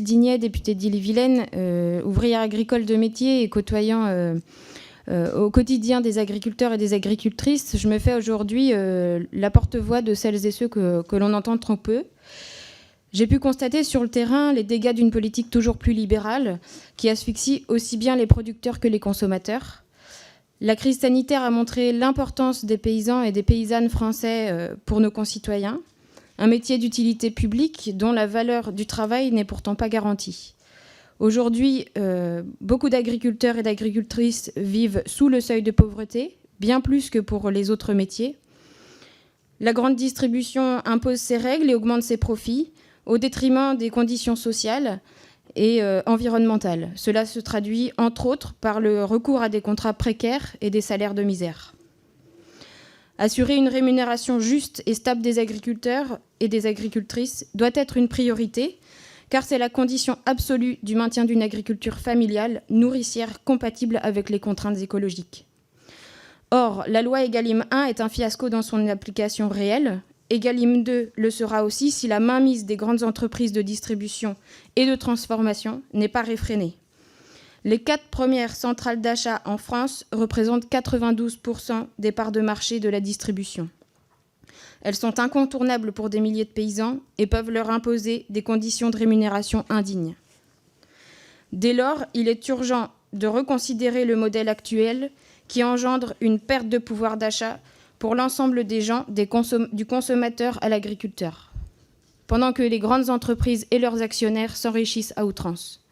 Dignet, députée d'Ille-et-Vilaine, ouvrière agricole de métier et côtoyant au quotidien des agriculteurs et des agricultrices, je me fais aujourd'hui la porte-voix de celles et ceux que l'on entend trop peu. J'ai pu constater sur le terrain les dégâts d'une politique toujours plus libérale qui asphyxie aussi bien les producteurs que les consommateurs. La crise sanitaire a montré l'importance des paysans et des paysannes français pour nos concitoyens. Un métier d'utilité publique dont la valeur du travail n'est pourtant pas garantie. Aujourd'hui, beaucoup d'agriculteurs et d'agricultrices vivent sous le seuil de pauvreté, bien plus que pour les autres métiers. La grande distribution impose ses règles et augmente ses profits, au détriment des conditions sociales et environnementales. Cela se traduit, entre autres, par le recours à des contrats précaires et des salaires de misère. Assurer une rémunération juste et stable des agriculteurs et des agricultrices doit être une priorité, car c'est la condition absolue du maintien d'une agriculture familiale, nourricière, compatible avec les contraintes écologiques. Or, la loi Egalim 1 est un fiasco dans son application réelle. Egalim 2 le sera aussi si la mainmise des grandes entreprises de distribution et de transformation n'est pas réfrénée. Les 4 premières centrales d'achat en France représentent 92% des parts de marché de la distribution. Elles sont incontournables pour des milliers de paysans et peuvent leur imposer des conditions de rémunération indignes. Dès lors, il est urgent de reconsidérer le modèle actuel qui engendre une perte de pouvoir d'achat pour l'ensemble des gens, du consommateur à l'agriculteur, pendant que les grandes entreprises et leurs actionnaires s'enrichissent à outrance.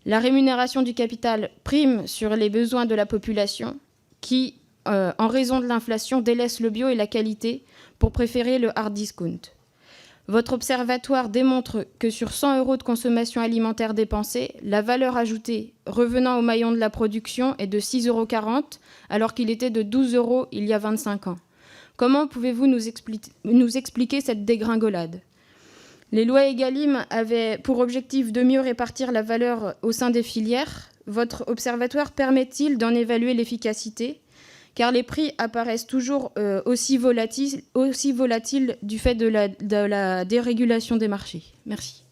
La rémunération du capital prime sur les besoins de la population qui, en raison de l'inflation, délaisse le bio et la qualité pour préférer le hard discount. Votre observatoire démontre que sur 100 € de consommation alimentaire dépensée, la valeur ajoutée revenant au maillon de la production est de 6,40 € alors qu'il était de 12 € il y a 25 ans. Comment pouvez-vous nous expliquer cette dégringolade ? Les lois Egalim avaient pour objectif de mieux répartir la valeur au sein des filières. Votre observatoire permet-il d'en évaluer l'efficacité ? Car les prix apparaissent toujours aussi volatiles du fait de la dérégulation des marchés. Merci.